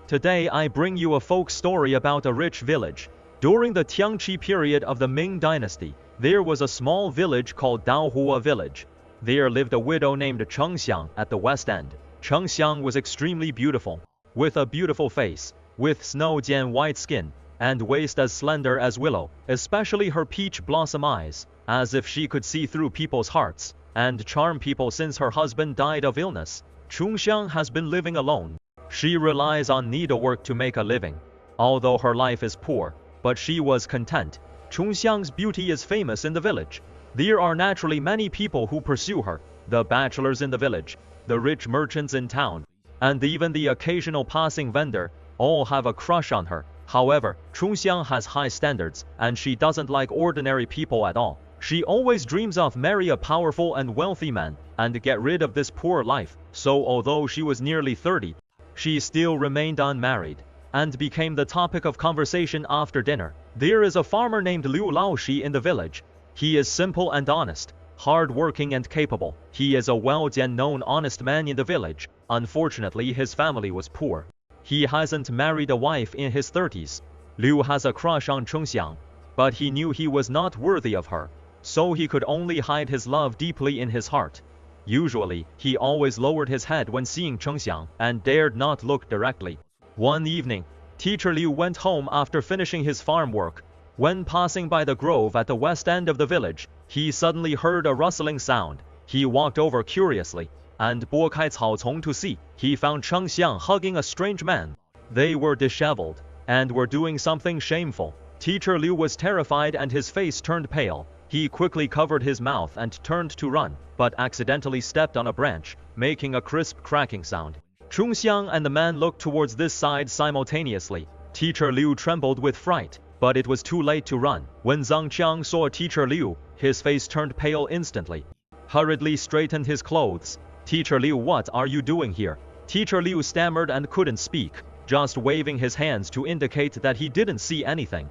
Today I bring you a folk story about a rich village. During the Tiangqi period of the Ming Dynasty, there was a small village called Daohua Village. There lived a widow named Chengxiang at the west end. Chengxiang was extremely beautiful, with a beautiful face, with snow-jan white skin, and waist as slender as willow, especially her peach blossom eyes, as if she could see through people's hearts, and charm people. Since her husband died of illness, Chengxiang has been living alone. She relies on needlework to make a living. Although her life is poor, but she was content. Chengxiang's beauty is famous in the village. There are naturally many people who pursue her, the bachelors in the village, the rich merchants in town, and even the occasional passing vendor, all have a crush on her. However, Chengxiang has high standards, and she doesn't like ordinary people at all. She always dreams of marry a powerful and wealthy man, and get rid of this poor life. So although she was nearly 30, she still remained unmarried, and became the topic of conversation after dinner. There is a farmer named Liu Laoshi in the village. He is simple and honest, hard-working and capable. He is a well-known honest man in the village. Unfortunately, his family was poor. He hasn't married a wife in his 30s. Liu has a crush on Chengxiang, but he knew he was not worthy of her, so he could only hide his love deeply in his heart. Usually, he always lowered his head when seeing Chengxiang, and dared not look directly. One evening, teacher Liu went home after finishing his farm work. When passing by the grove at the west end of the village, he suddenly heard a rustling sound. He walked over curiously, and 拨开草丛 to see. He found Chengxiang hugging a strange man. They were disheveled, and were doing something shameful. Teacher Liu was terrified and his face turned pale. He quickly covered his mouth and turned to run, but accidentally stepped on a branch, making a crisp cracking sound. Chengxiang and the man looked towards this side simultaneously. Teacher Liu trembled with fright, but it was too late to run. When Zhangqiang saw Teacher Liu, his face turned pale instantly. Hurriedly straightened his clothes. Teacher Liu, what are you doing here? Teacher Liu stammered and couldn't speak, just waving his hands to indicate that he didn't see anything.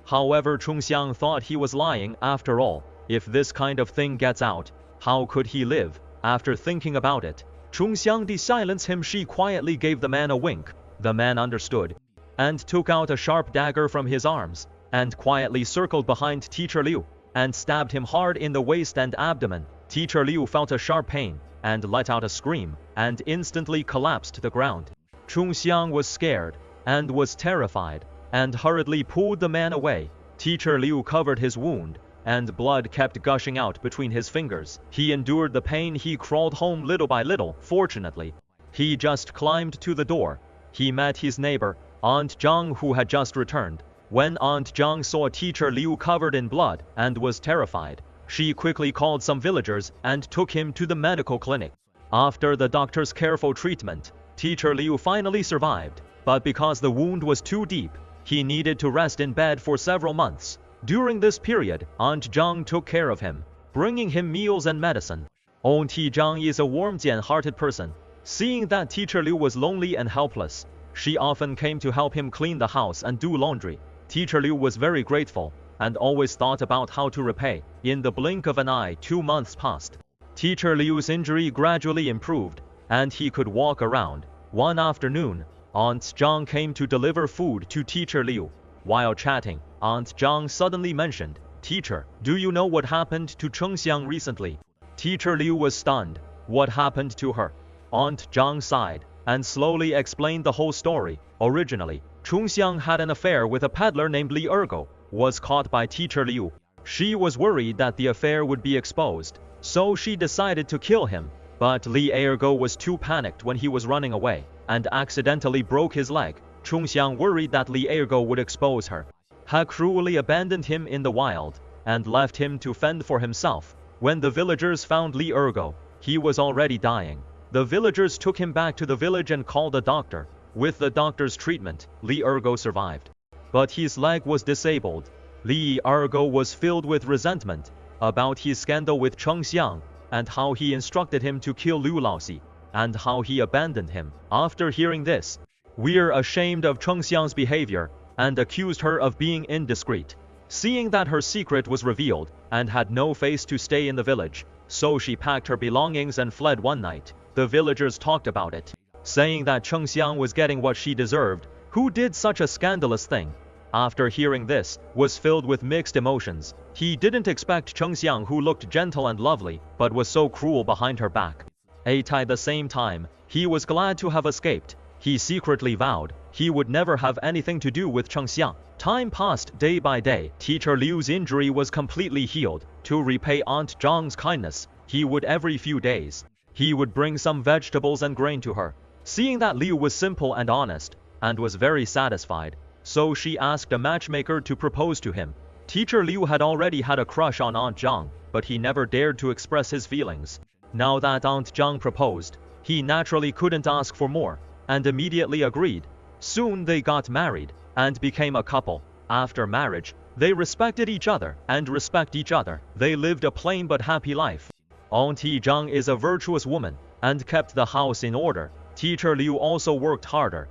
However, Chengxiang thought he was lying. After all, if this kind of thing gets out, how could he live? After thinking about it, Chengxiang did silence him. She quietly gave the man a wink. The man understood, and took out a sharp dagger from his arms, and quietly circled behind Teacher Liu, and stabbed him hard in the waist and abdomen. Teacher Liu felt a sharp pain, and let out a scream, and instantly collapsed to the ground. Chengxiang was scared, and was terrified, and hurriedly pulled the man away. Teacher Liu covered his wound, and blood kept gushing out between his fingers. He endured the pain. He crawled home little by little. Fortunately, he just climbed to the door. He met his neighbor, Aunt Zhang, who had just returned. When Aunt Zhang saw Teacher Liu covered in blood and was terrified, she quickly called some villagers and took him to the medical clinic. After the doctor's careful treatment, Teacher Liu finally survived, but because the wound was too deep, he needed to rest in bed for several months. During this period, Aunt Zhang took care of him, bringing him meals and medicine. Auntie Zhang is a warm, hearted person. Seeing that Teacher Liu was lonely and helpless, she often came to help him clean the house and do laundry. Teacher Liu was very grateful, and always thought about how to repay. In the blink of an eye, 2 months passed. Teacher Liu's injury gradually improved, and he could walk around. One afternoon, Aunt Zhang came to deliver food to Teacher Liu. While chatting, Aunt Zhang suddenly mentioned, "Teacher, do you know what happened to Chengxiang recently?" Teacher Liu was stunned. What happened to her? Aunt Zhang sighed, and slowly explained the whole story. Originally, Chengxiang had an affair with a peddler named Li Ergo, was caught by Teacher Liu. She was worried that the affair would be exposed, so she decided to kill him. But Li Ergo was too panicked when he was running away, and accidentally broke his leg. Chengxiang, worried that Li Ergo would expose her, had cruelly abandoned him in the wild, and left him to fend for himself. When the villagers found Li Ergo, he was already dying. The villagers took him back to the village and called a doctor. With the doctor's treatment, Li Ergo survived, but his leg was disabled. Li Ergo was filled with resentment about his scandal with Chengxiang, and how he instructed him to kill Liu Laoxi, and how he abandoned him. After hearing this, we're ashamed of Chengxiang's behavior, and accused her of being indiscreet. Seeing that her secret was revealed, and had no face to stay in the village, so she packed her belongings and fled one night. The villagers talked about it. saying that Cheng Xiang was getting what she deserved, who did such a scandalous thing. After hearing this, was filled with mixed emotions. He didn't expect Cheng Xiang, who looked gentle and lovely, but was so cruel behind her back. At the same time, he was glad to have escaped. He secretly vowed he would never have anything to do with Cheng Xiang. Time passed day by day. Teacher Liu's injury was completely healed. To repay Aunt Zhang's kindness, he would every few days, he would bring some vegetables and grain to her. Seeing that Liu was simple and honest, and was very satisfied, so she asked a matchmaker to propose to him. Teacher Liu had already had a crush on Aunt Zhang, but he never dared to express his feelings. Now that Aunt Zhang proposed, he naturally couldn't ask for more, and immediately agreed. Soon they got married, and became a couple. After marriage, they respected each other, and respect each other. They lived a plain but happy life. Auntie Zhang is a virtuous woman, and kept the house in order. Teacher Liu also worked harder,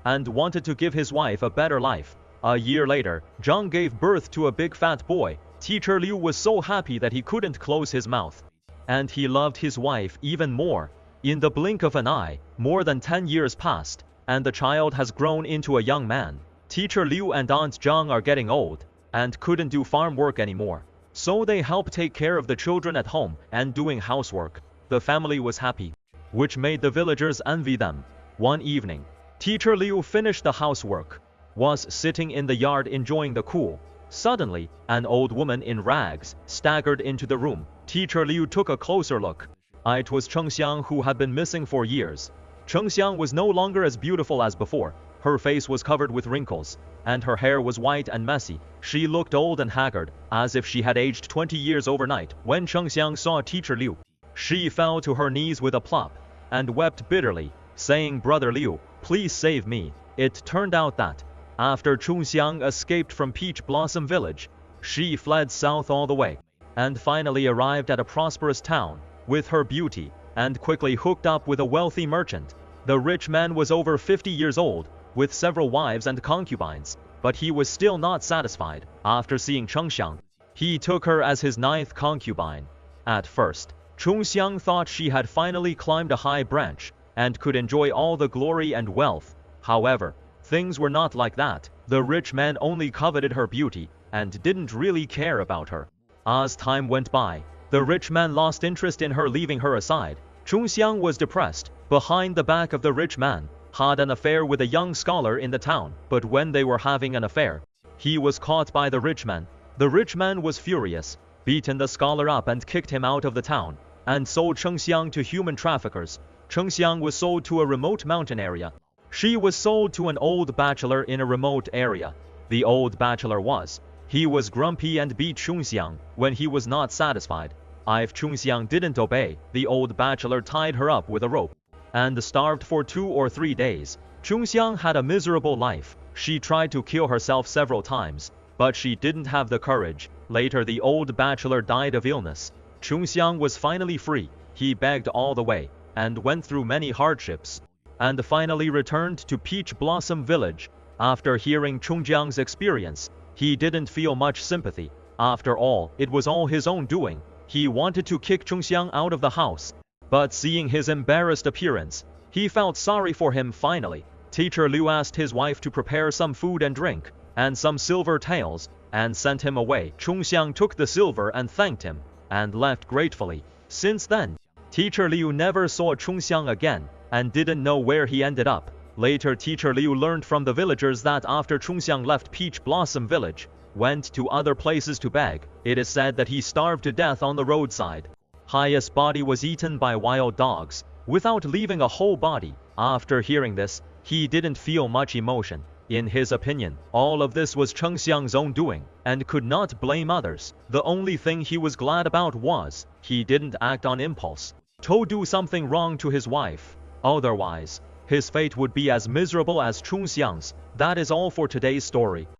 and wanted to give his wife a better life. A year later, Zhang gave birth to a big fat boy. Teacher Liu was so happy that he couldn't close his mouth. And he loved his wife even more. In the blink of an eye, more than 10 years passed, and the child has grown into a young man. Teacher Liu and Aunt Zhang are getting old, and couldn't do farm work anymore. So they help take care of the children at home and doing housework. The family was happy, which made the villagers envy them. One evening, Teacher Liu finished the housework, was sitting in the yard enjoying the cool. Suddenly, an old woman in rags staggered into the room. Teacher Liu took a closer look. It was Cheng Xiang, who had been missing for years. Cheng Xiang was no longer as beautiful as before. Her face was covered with wrinkles, and her hair was white and messy. She looked old and haggard, as if she had aged 20 years overnight. When Cheng Xiang saw Teacher Liu, she fell to her knees with a plop, and wept bitterly, saying, "Brother Liu, please save me." It turned out that, after Cheng Xiang escaped from Peach Blossom Village, she fled south all the way, and finally arrived at a prosperous town, with her beauty, and quickly hooked up with a wealthy merchant. The rich man was over 50 years old, with several wives and concubines, but he was still not satisfied. After seeing Cheng Xiang, he took her as his 9th concubine. At first, Cheng Xiang thought she had finally climbed a high branch, and could enjoy all the glory and wealth. However, things were not like that. The rich man only coveted her beauty, and didn't really care about her. As time went by, the rich man lost interest in her, leaving her aside. Cheng Xiang was depressed. Behind the back of the rich man, had an affair with a young scholar in the town. But when they were having an affair, he was caught by the rich man. The rich man was furious, beaten the scholar up and kicked him out of the town, and sold Cheng Xiang to human traffickers. Cheng Xiang was sold to a remote mountain area. She was sold to an old bachelor in a remote area. The old bachelor he was grumpy and beat Cheng Xiang when he was not satisfied. If Cheng Xiang didn't obey, the old bachelor tied her up with a rope, and starved for 2 or 3 days. Cheng Xiang had a miserable life. She tried to kill herself several times, but she didn't have the courage. Later the old bachelor died of illness. Cheng Xiang was finally free. He begged all the way, and went through many hardships, and finally returned to Peach Blossom Village. After hearing Cheng Xiang's experience, he didn't feel much sympathy. After all, it was all his own doing. He wanted to kick Cheng Xiang out of the house, but seeing his embarrassed appearance, he felt sorry for him. Finally, Teacher Liu asked his wife to prepare some food and drink, and some silver taels, and sent him away. Cheng Xiang took the silver and thanked him, and left gratefully. Since then, Teacher Liu never saw Cheng Xiang again, and didn't know where he ended up. Later, Teacher Liu learned from the villagers that after Cheng Xiang left Peach Blossom Village, went to other places to beg, it is said that he starved to death on the roadside. His body was eaten by wild dogs, without leaving a whole body. After hearing this, he didn't feel much emotion. In his opinion, all of this was Cheng Xiang's own doing, and could not blame others. The only thing he was glad about was, he didn't act on impulse to do something wrong to his wife. Otherwise, his fate would be as miserable as Cheng Xiang's. That is all for today's story.